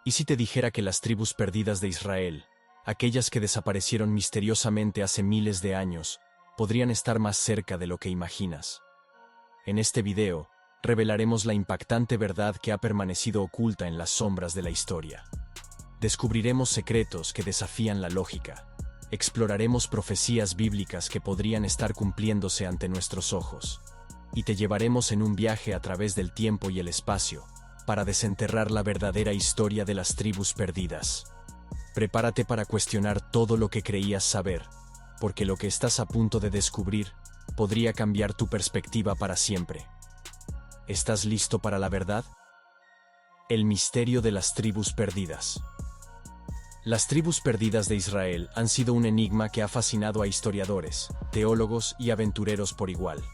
¿Y si te dijera que las tribus perdidas de Israel, aquellas que desaparecieron misteriosamente hace miles de años, podrían estar más cerca de lo que imaginas? En este video, revelaremos la impactante verdad que ha permanecido oculta en las sombras de la historia. Descubriremos secretos que desafían la lógica. Exploraremos profecías bíblicas que podrían estar cumpliéndose ante nuestros ojos. Y te llevaremos en un viaje a través del tiempo y el espacio, para desenterrar la verdadera historia de las tribus perdidas. Prepárate para cuestionar todo lo que creías saber, porque lo que estás a punto de descubrir podría cambiar tu perspectiva para siempre. ¿Estás listo para la verdad? El misterio de las tribus perdidas. Las tribus perdidas de Israel han sido un enigma que ha fascinado a historiadores, teólogos y aventureros por igual.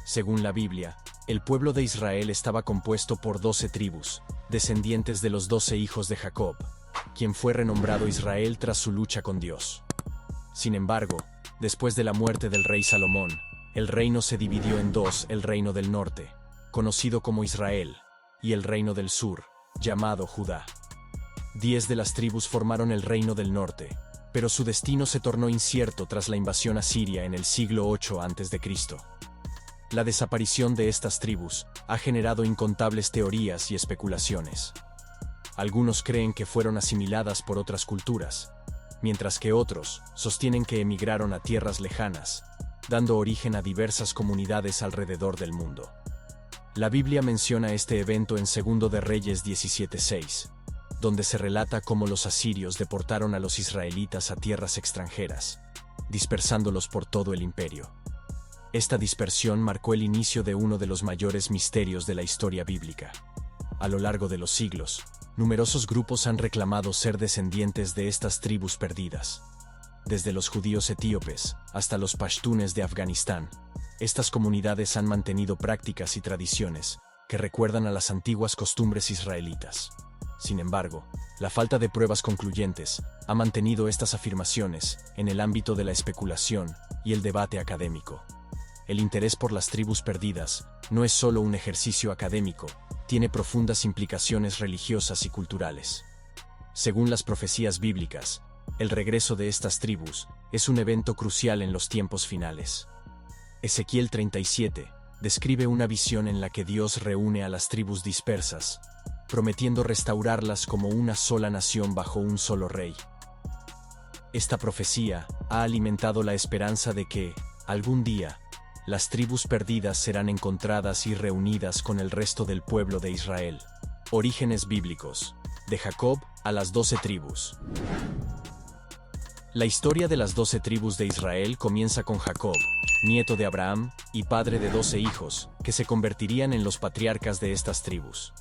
Según la Biblia, el pueblo de Israel estaba compuesto por 12 tribus, descendientes de los 12 hijos de Jacob, quien fue renombrado Israel tras su lucha con Dios. Sin embargo, después de la muerte del rey Salomón, el reino se dividió en dos: el reino del norte, conocido como Israel, y el reino del sur, llamado Judá. 10 de las tribus formaron el reino del norte, pero su destino se tornó incierto tras la invasión asiria en el siglo 8 a.C. La desaparición de estas tribus ha generado incontables teorías y especulaciones. Algunos creen que fueron asimiladas por otras culturas, mientras que otros sostienen que emigraron a tierras lejanas, dando origen a diversas comunidades alrededor del mundo. La Biblia menciona este evento en 2 de Reyes 17:6, donde se relata cómo los asirios deportaron a los israelitas a tierras extranjeras, dispersándolos por todo el imperio. Esta dispersión marcó el inicio de uno de los mayores misterios de la historia bíblica. A lo largo de los siglos, numerosos grupos han reclamado ser descendientes de estas tribus perdidas. Desde los judíos etíopes hasta los pashtunes de Afganistán, estas comunidades han mantenido prácticas y tradiciones que recuerdan a las antiguas costumbres israelitas. Sin embargo, la falta de pruebas concluyentes ha mantenido estas afirmaciones en el ámbito de la especulación y el debate académico. El interés por las tribus perdidas no es solo un ejercicio académico, tiene profundas implicaciones religiosas y culturales. Según las profecías bíblicas, el regreso de estas tribus es un evento crucial en los tiempos finales. Ezequiel 37 describe una visión en la que Dios reúne a las tribus dispersas, prometiendo restaurarlas como una sola nación bajo un solo rey. Esta profecía ha alimentado la esperanza de que, algún día, las tribus perdidas serán encontradas y reunidas con el resto del pueblo de Israel. Orígenes bíblicos. De Jacob a las 12 tribus. La historia de las 12 tribus de Israel comienza con Jacob, nieto de Abraham y padre de 12 hijos, que se convertirían en los patriarcas de estas tribus.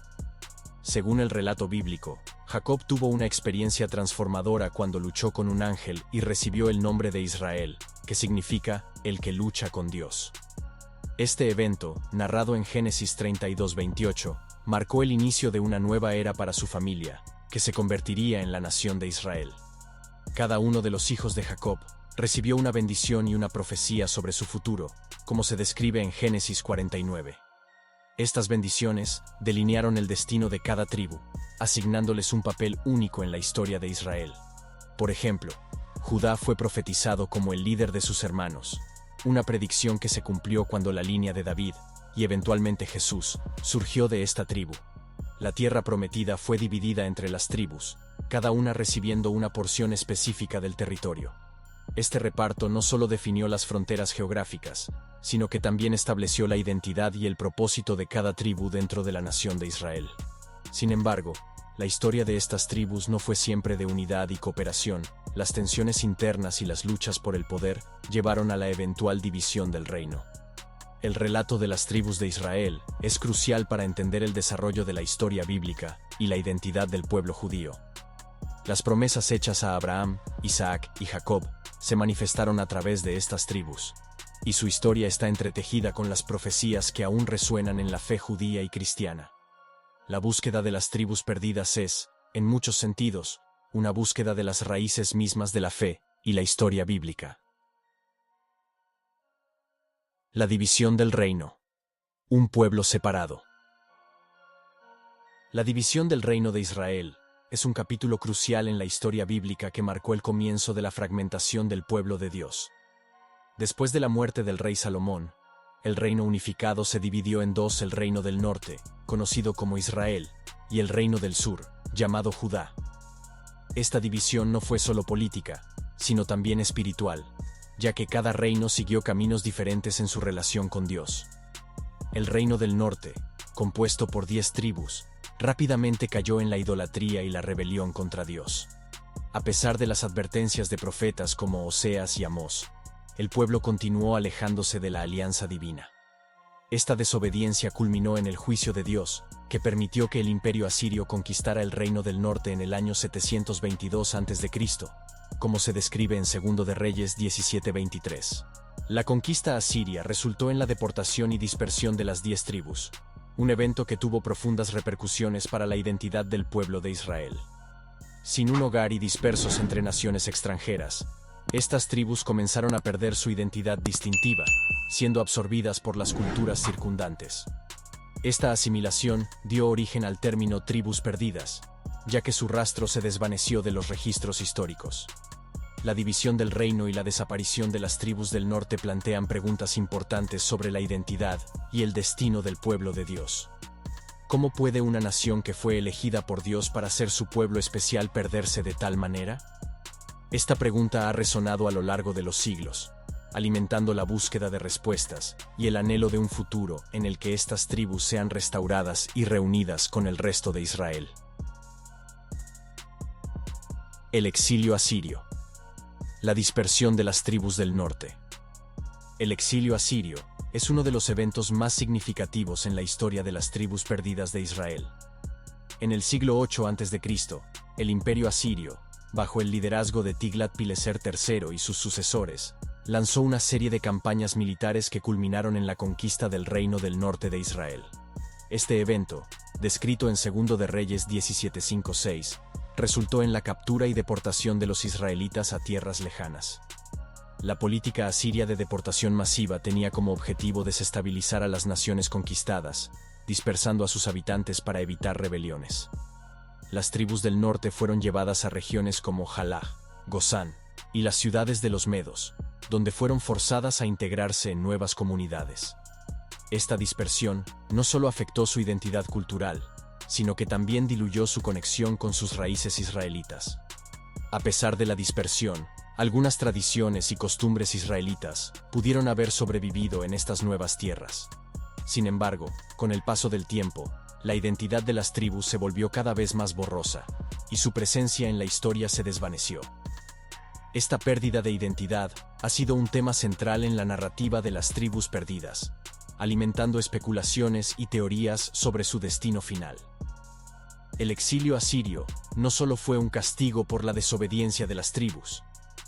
Según el relato bíblico, Jacob tuvo una experiencia transformadora cuando luchó con un ángel y recibió el nombre de Israel, que significa el que lucha con Dios. Este evento, narrado en Génesis 32:28, marcó el inicio de una nueva era para su familia, que se convertiría en la nación de Israel. Cada uno de los hijos de Jacob recibió una bendición y una profecía sobre su futuro, como se describe en Génesis 49. Estas bendiciones delinearon el destino de cada tribu, asignándoles un papel único en la historia de Israel. Por ejemplo, Judá fue profetizado como el líder de sus hermanos, una predicción que se cumplió cuando la línea de David, y eventualmente Jesús, surgió de esta tribu. La tierra prometida fue dividida entre las tribus, cada una recibiendo una porción específica del territorio. Este reparto no solo definió las fronteras geográficas, sino que también estableció la identidad y el propósito de cada tribu dentro de la nación de Israel. Sin embargo, la historia de estas tribus no fue siempre de unidad y cooperación. Las tensiones internas y las luchas por el poder llevaron a la eventual división del reino. El relato de las tribus de Israel es crucial para entender el desarrollo de la historia bíblica y la identidad del pueblo judío. Las promesas hechas a Abraham, Isaac y Jacob se manifestaron a través de estas tribus, y su historia está entretejida con las profecías que aún resuenan en la fe judía y cristiana. La búsqueda de las tribus perdidas es, en muchos sentidos, una búsqueda de las raíces mismas de la fe y la historia bíblica. La división del reino. Un pueblo separado. La división del reino de Israel es un capítulo crucial en la historia bíblica que marcó el comienzo de la fragmentación del pueblo de Dios. Después de la muerte del rey Salomón, el reino unificado se dividió en dos: el reino del norte, conocido como Israel, y el reino del sur, llamado Judá. Esta división no fue solo política, sino también espiritual, ya que cada reino siguió caminos diferentes en su relación con Dios. El reino del norte, compuesto por 10 tribus, rápidamente cayó en la idolatría y la rebelión contra Dios. A pesar de las advertencias de profetas como Oseas y Amós, el pueblo continuó alejándose de la alianza divina. Esta desobediencia culminó en el juicio de Dios, que permitió que el imperio asirio conquistara el reino del norte en el año 722 a.C., como se describe en 2 de Reyes 17:23. La conquista asiria resultó en la deportación y dispersión de las 10 tribus, un evento que tuvo profundas repercusiones para la identidad del pueblo de Israel. Sin un hogar y dispersos entre naciones extranjeras, estas tribus comenzaron a perder su identidad distintiva, siendo absorbidas por las culturas circundantes. Esta asimilación dio origen al término tribus perdidas, ya que su rastro se desvaneció de los registros históricos. La división del reino y la desaparición de las tribus del norte plantean preguntas importantes sobre la identidad y el destino del pueblo de Dios. ¿Cómo puede una nación que fue elegida por Dios para ser su pueblo especial perderse de tal manera? Esta pregunta ha resonado a lo largo de los siglos, alimentando la búsqueda de respuestas y el anhelo de un futuro en el que estas tribus sean restauradas y reunidas con el resto de Israel. El exilio asirio. La dispersión de las tribus del norte. El exilio asirio es uno de los eventos más significativos en la historia de las tribus perdidas de Israel. En el siglo 8 a.C., el imperio asirio, bajo el liderazgo de Tiglat-Pileser III y sus sucesores, lanzó una serie de campañas militares que culminaron en la conquista del reino del norte de Israel. Este evento, descrito en 2 de Reyes 17:5-6, resultó en la captura y deportación de los israelitas a tierras lejanas. La política asiria de deportación masiva tenía como objetivo desestabilizar a las naciones conquistadas, dispersando a sus habitantes para evitar rebeliones. Las tribus del norte fueron llevadas a regiones como Jalaj, Gozán y las ciudades de los medos, donde fueron forzadas a integrarse en nuevas comunidades. Esta dispersión no solo afectó su identidad cultural, sino que también diluyó su conexión con sus raíces israelitas. A pesar de la dispersión, algunas tradiciones y costumbres israelitas pudieron haber sobrevivido en estas nuevas tierras. Sin embargo, con el paso del tiempo, la identidad de las tribus se volvió cada vez más borrosa, y su presencia en la historia se desvaneció. Esta pérdida de identidad ha sido un tema central en la narrativa de las tribus perdidas, alimentando especulaciones y teorías sobre su destino final. El exilio asirio no solo fue un castigo por la desobediencia de las tribus,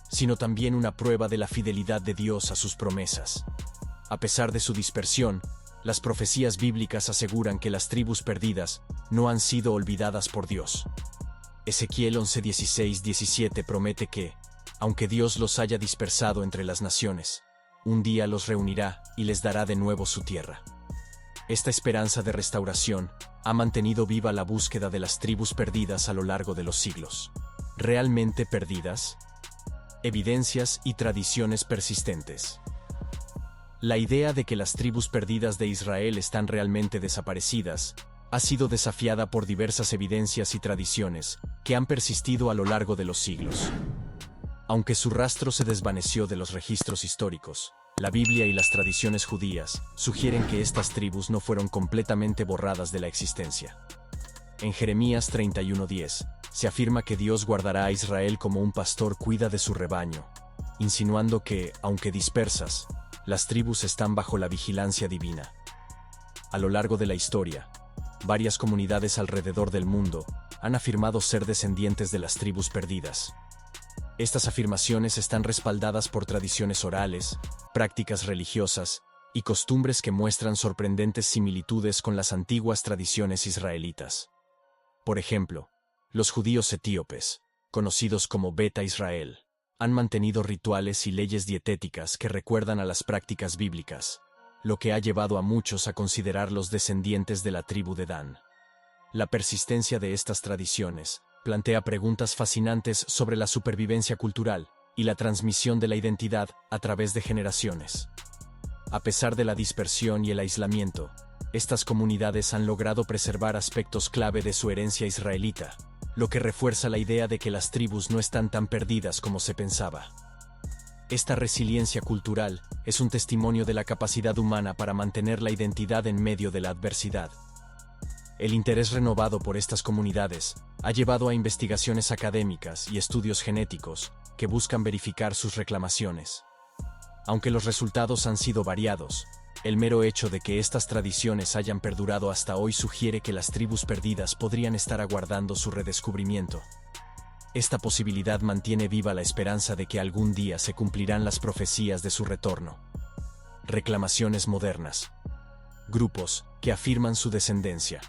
sino también una prueba de la fidelidad de Dios a sus promesas. A pesar de su dispersión, las profecías bíblicas aseguran que las tribus perdidas no han sido olvidadas por Dios. Ezequiel 11:16-17 promete que, aunque Dios los haya dispersado entre las naciones, un día los reunirá y les dará de nuevo su tierra. Esta esperanza de restauración ha mantenido viva la búsqueda de las tribus perdidas a lo largo de los siglos. ¿Realmente perdidas? Evidencias y tradiciones persistentes. La idea de que las tribus perdidas de Israel están realmente desaparecidas ha sido desafiada por diversas evidencias y tradiciones que han persistido a lo largo de los siglos. Aunque su rastro se desvaneció de los registros históricos, la Biblia y las tradiciones judías sugieren que estas tribus no fueron completamente borradas de la existencia. En Jeremías 31:10, se afirma que Dios guardará a Israel como un pastor cuida de su rebaño, insinuando que, aunque dispersas, las tribus están bajo la vigilancia divina. A lo largo de la historia, varias comunidades alrededor del mundo han afirmado ser descendientes de las tribus perdidas. Estas afirmaciones están respaldadas por tradiciones orales, prácticas religiosas y costumbres que muestran sorprendentes similitudes con las antiguas tradiciones israelitas. Por ejemplo, los judíos etíopes, conocidos como Beta Israel, han mantenido rituales y leyes dietéticas que recuerdan a las prácticas bíblicas, lo que ha llevado a muchos a considerarlos descendientes de la tribu de Dan. La persistencia de estas tradiciones plantea preguntas fascinantes sobre la supervivencia cultural y la transmisión de la identidad a través de generaciones. A pesar de la dispersión y el aislamiento, estas comunidades han logrado preservar aspectos clave de su herencia israelita, lo que refuerza la idea de que las tribus no están tan perdidas como se pensaba. Esta resiliencia cultural es un testimonio de la capacidad humana para mantener la identidad en medio de la adversidad. El interés renovado por estas comunidades ha llevado a investigaciones académicas y estudios genéticos que buscan verificar sus reclamaciones. Aunque los resultados han sido variados, el mero hecho de que estas tradiciones hayan perdurado hasta hoy sugiere que las tribus perdidas podrían estar aguardando su redescubrimiento. Esta posibilidad mantiene viva la esperanza de que algún día se cumplirán las profecías de su retorno. Reclamaciones modernas. Grupos que afirman su descendencia.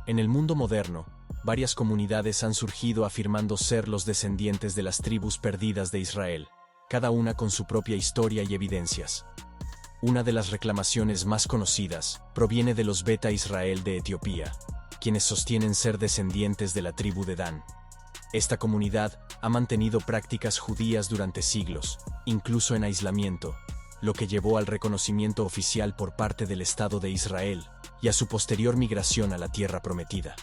En el mundo moderno, varias comunidades han surgido afirmando ser los descendientes de las tribus perdidas de Israel, cada una con su propia historia y evidencias. Una de las reclamaciones más conocidas proviene de los Beta Israel de Etiopía, quienes sostienen ser descendientes de la tribu de Dan. Esta comunidad ha mantenido prácticas judías durante siglos, incluso en aislamiento, lo que llevó al reconocimiento oficial por parte del Estado de Israel y a su posterior migración a la Tierra Prometida.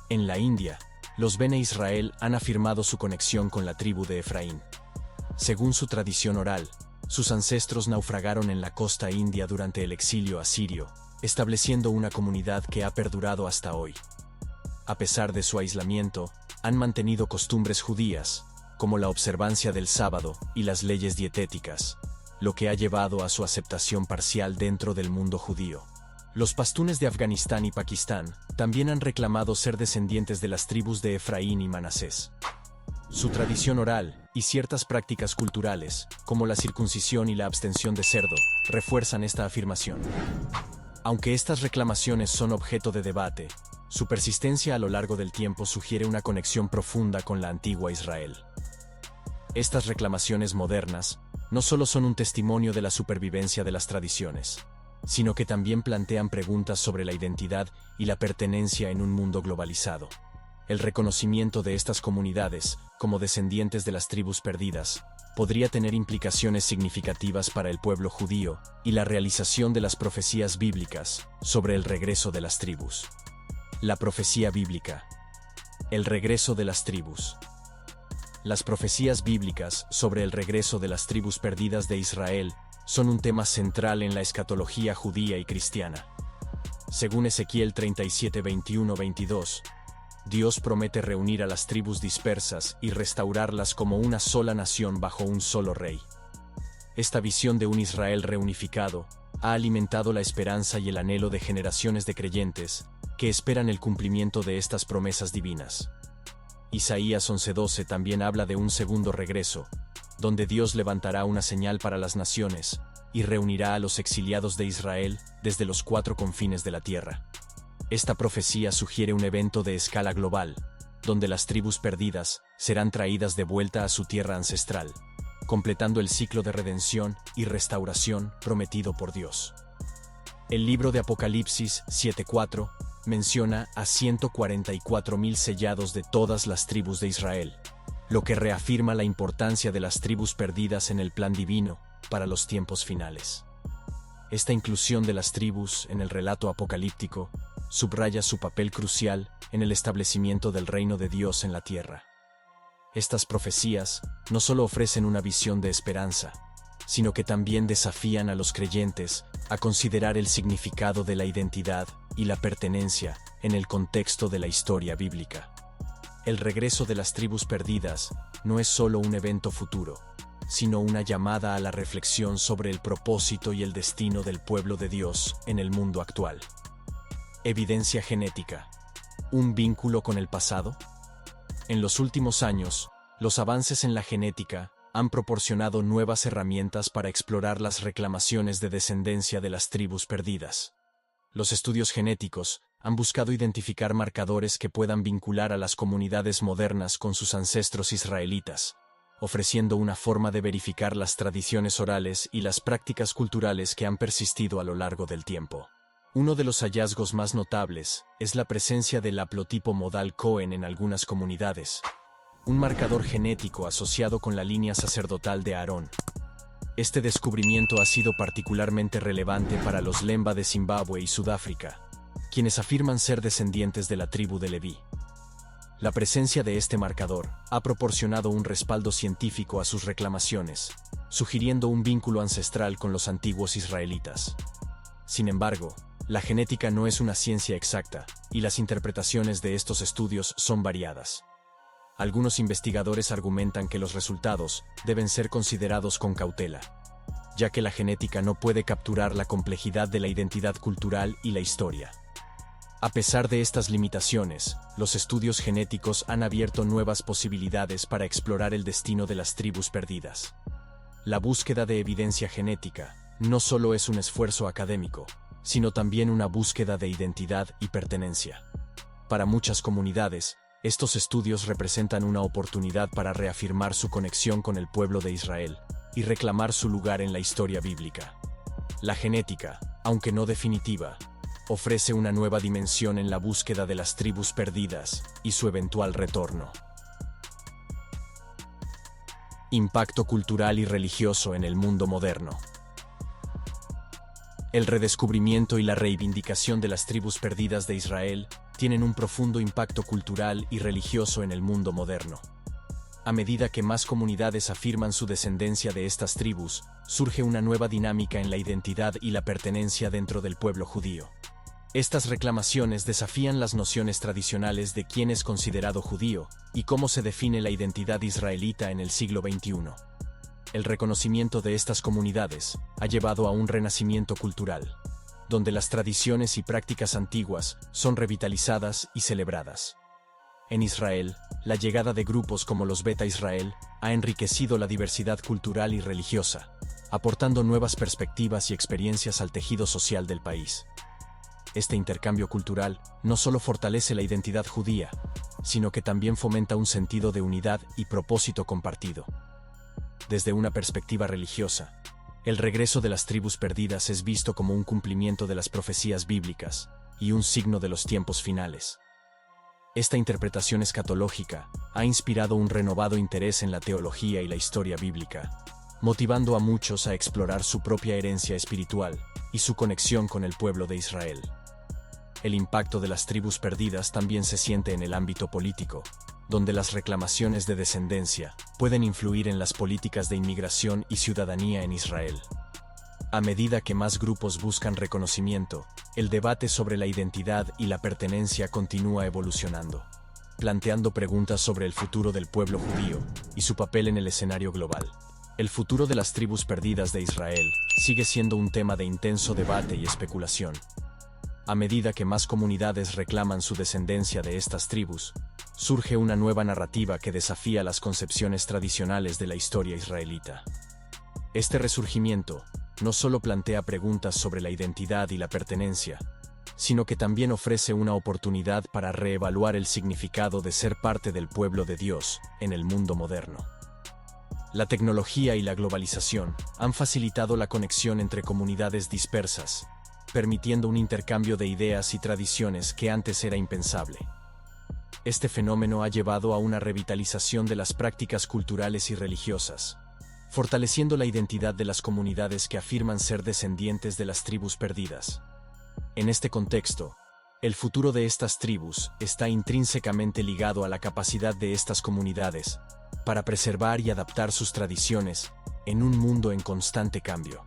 En la India, los Bene Israel han afirmado su conexión con la tribu de Efraín. Según su tradición oral, sus ancestros naufragaron en la costa india durante el exilio asirio, estableciendo una comunidad que ha perdurado hasta hoy. A pesar de su aislamiento, han mantenido costumbres judías, como la observancia del sábado y las leyes dietéticas, lo que ha llevado a su aceptación parcial dentro del mundo judío. Los pastunes de Afganistán y Pakistán también han reclamado ser descendientes de las tribus de Efraín y Manasés. Su tradición oral y ciertas prácticas culturales, como la circuncisión y la abstención de cerdo, refuerzan esta afirmación. Aunque estas reclamaciones son objeto de debate, su persistencia a lo largo del tiempo sugiere una conexión profunda con la antigua Israel. Estas reclamaciones modernas no solo son un testimonio de la supervivencia de las tradiciones, sino que también plantean preguntas sobre la identidad y la pertenencia en un mundo globalizado. El reconocimiento de estas comunidades como descendientes de las tribus perdidas podría tener implicaciones significativas para el pueblo judío y la realización de las profecías bíblicas sobre el regreso de las tribus. La profecía bíblica. El regreso de las tribus. Las profecías bíblicas sobre el regreso de las tribus perdidas de Israel son un tema central en la escatología judía y cristiana. Según Ezequiel 37, 21-22, Dios promete reunir a las tribus dispersas y restaurarlas como una sola nación bajo un solo rey. Esta visión de un Israel reunificado ha alimentado la esperanza y el anhelo de generaciones de creyentes que esperan el cumplimiento de estas promesas divinas. Isaías 11:12 también habla de un segundo regreso, donde Dios levantará una señal para las naciones y reunirá a los exiliados de Israel desde los cuatro confines de la tierra. Esta profecía sugiere un evento de escala global, donde las tribus perdidas serán traídas de vuelta a su tierra ancestral, completando el ciclo de redención y restauración prometido por Dios. El libro de Apocalipsis 7:4 menciona a 144,000 sellados de todas las tribus de Israel, lo que reafirma la importancia de las tribus perdidas en el plan divino para los tiempos finales. Esta inclusión de las tribus en el relato apocalíptico subraya su papel crucial en el establecimiento del reino de Dios en la tierra. Estas profecías no solo ofrecen una visión de esperanza, sino que también desafían a los creyentes a considerar el significado de la identidad y la pertenencia en el contexto de la historia bíblica. El regreso de las tribus perdidas no es solo un evento futuro, sino una llamada a la reflexión sobre el propósito y el destino del pueblo de Dios en el mundo actual. Evidencia genética. ¿Un vínculo con el pasado? En los últimos años, los avances en la genética han proporcionado nuevas herramientas para explorar las reclamaciones de descendencia de las tribus perdidas. Los estudios genéticos han buscado identificar marcadores que puedan vincular a las comunidades modernas con sus ancestros israelitas, ofreciendo una forma de verificar las tradiciones orales y las prácticas culturales que han persistido a lo largo del tiempo. Uno de los hallazgos más notables es la presencia del haplotipo modal Cohen en algunas comunidades, un marcador genético asociado con la línea sacerdotal de Aarón. Este descubrimiento ha sido particularmente relevante para los Lemba de Zimbabue y Sudáfrica, quienes afirman ser descendientes de la tribu de Leví. La presencia de este marcador ha proporcionado un respaldo científico a sus reclamaciones, sugiriendo un vínculo ancestral con los antiguos israelitas. Sin embargo, la genética no es una ciencia exacta, y las interpretaciones de estos estudios son variadas. Algunos investigadores argumentan que los resultados deben ser considerados con cautela, ya que la genética no puede capturar la complejidad de la identidad cultural y la historia. A pesar de estas limitaciones, los estudios genéticos han abierto nuevas posibilidades para explorar el destino de las tribus perdidas. La búsqueda de evidencia genética no solo es un esfuerzo académico, sino también una búsqueda de identidad y pertenencia. Para muchas comunidades, estos estudios representan una oportunidad para reafirmar su conexión con el pueblo de Israel y reclamar su lugar en la historia bíblica. La genética, aunque no definitiva, ofrece una nueva dimensión en la búsqueda de las tribus perdidas y su eventual retorno. Impacto cultural y religioso en el mundo moderno. El redescubrimiento y la reivindicación de las tribus perdidas de Israel tienen un profundo impacto cultural y religioso en el mundo moderno. A medida que más comunidades afirman su descendencia de estas tribus, surge una nueva dinámica en la identidad y la pertenencia dentro del pueblo judío. Estas reclamaciones desafían las nociones tradicionales de quién es considerado judío y cómo se define la identidad israelita en el siglo XXI. El reconocimiento de estas comunidades ha llevado a un renacimiento cultural, donde las tradiciones y prácticas antiguas son revitalizadas y celebradas. En Israel, la llegada de grupos como los Beta Israel ha enriquecido la diversidad cultural y religiosa, aportando nuevas perspectivas y experiencias al tejido social del país. Este intercambio cultural no solo fortalece la identidad judía, sino que también fomenta un sentido de unidad y propósito compartido. Desde una perspectiva religiosa, el regreso de las tribus perdidas es visto como un cumplimiento de las profecías bíblicas y un signo de los tiempos finales. Esta interpretación escatológica ha inspirado un renovado interés en la teología y la historia bíblica, motivando a muchos a explorar su propia herencia espiritual y su conexión con el pueblo de Israel. El impacto de las tribus perdidas también se siente en el ámbito político, donde las reclamaciones de descendencia pueden influir en las políticas de inmigración y ciudadanía en Israel. A medida que más grupos buscan reconocimiento, el debate sobre la identidad y la pertenencia continúa evolucionando, planteando preguntas sobre el futuro del pueblo judío y su papel en el escenario global. El futuro de las tribus perdidas de Israel sigue siendo un tema de intenso debate y especulación. A medida que más comunidades reclaman su descendencia de estas tribus, surge una nueva narrativa que desafía las concepciones tradicionales de la historia israelita. Este resurgimiento no solo plantea preguntas sobre la identidad y la pertenencia, sino que también ofrece una oportunidad para reevaluar el significado de ser parte del pueblo de Dios en el mundo moderno. La tecnología y la globalización han facilitado la conexión entre comunidades dispersas, permitiendo un intercambio de ideas y tradiciones que antes era impensable. Este fenómeno ha llevado a una revitalización de las prácticas culturales y religiosas, fortaleciendo la identidad de las comunidades que afirman ser descendientes de las tribus perdidas. En este contexto, el futuro de estas tribus está intrínsecamente ligado a la capacidad de estas comunidades para preservar y adaptar sus tradiciones en un mundo en constante cambio.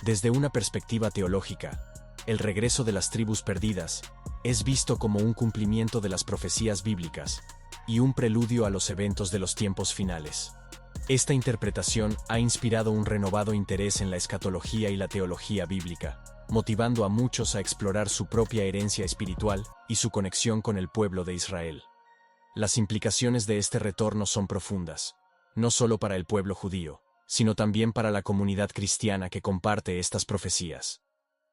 Desde una perspectiva teológica, el regreso de las tribus perdidas es visto como un cumplimiento de las profecías bíblicas y un preludio a los eventos de los tiempos finales. Esta interpretación ha inspirado un renovado interés en la escatología y la teología bíblica, motivando a muchos a explorar su propia herencia espiritual y su conexión con el pueblo de Israel. Las implicaciones de este retorno son profundas, no solo para el pueblo judío, sino también para la comunidad cristiana que comparte estas profecías.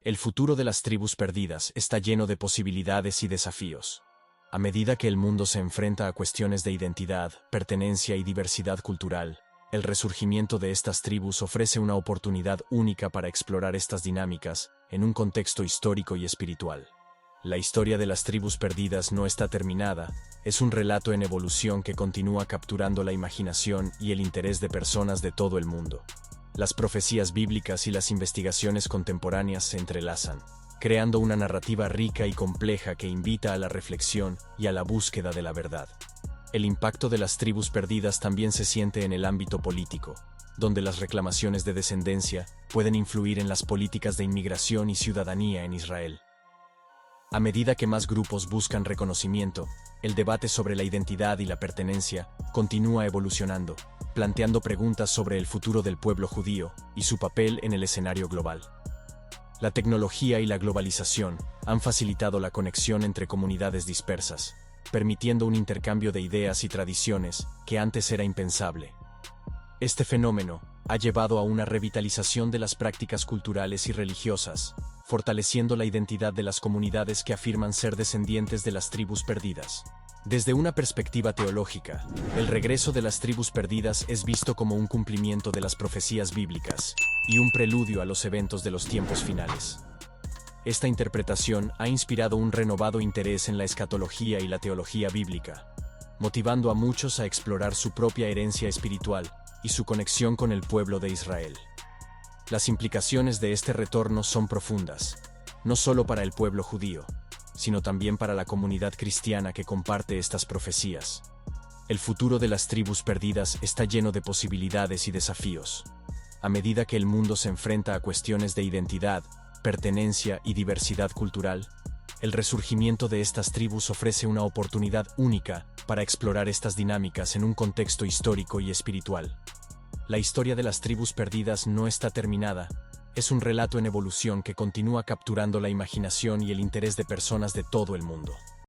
El futuro de las tribus perdidas está lleno de posibilidades y desafíos. A medida que el mundo se enfrenta a cuestiones de identidad, pertenencia y diversidad cultural, El resurgimiento de estas tribus ofrece una oportunidad única para explorar estas dinámicas en un contexto histórico y espiritual. La historia de las tribus perdidas no está terminada, es un relato en evolución que continúa capturando la imaginación y el interés de personas de todo el mundo. Las profecías bíblicas y las investigaciones contemporáneas se entrelazan, creando una narrativa rica y compleja que invita a la reflexión y a la búsqueda de la verdad. El impacto de las tribus perdidas también se siente en el ámbito político, donde las reclamaciones de descendencia pueden influir en las políticas de inmigración y ciudadanía en Israel. A medida que más grupos buscan reconocimiento, el debate sobre la identidad y la pertenencia continúa evolucionando, planteando preguntas sobre el futuro del pueblo judío y su papel en el escenario global. La tecnología y la globalización han facilitado la conexión entre comunidades dispersas, permitiendo un intercambio de ideas y tradiciones que antes era impensable. Este fenómeno ha llevado a una revitalización de las prácticas culturales y religiosas, fortaleciendo la identidad de las comunidades que afirman ser descendientes de las tribus perdidas. Desde una perspectiva teológica, el regreso de las tribus perdidas es visto como un cumplimiento de las profecías bíblicas y un preludio a los eventos de los tiempos finales. Esta interpretación ha inspirado un renovado interés en la escatología y la teología bíblica, motivando a muchos a explorar su propia herencia espiritual y su conexión con el pueblo de Israel. Las implicaciones de este retorno son profundas, no solo para el pueblo judío, sino también para la comunidad cristiana que comparte estas profecías. El futuro de las tribus perdidas está lleno de posibilidades y desafíos. A medida que el mundo se enfrenta a cuestiones de identidad, pertenencia y diversidad cultural, el resurgimiento de estas tribus ofrece una oportunidad única para explorar estas dinámicas en un contexto histórico y espiritual. La historia de las tribus perdidas no está terminada, es un relato en evolución que continúa capturando la imaginación y el interés de personas de todo el mundo.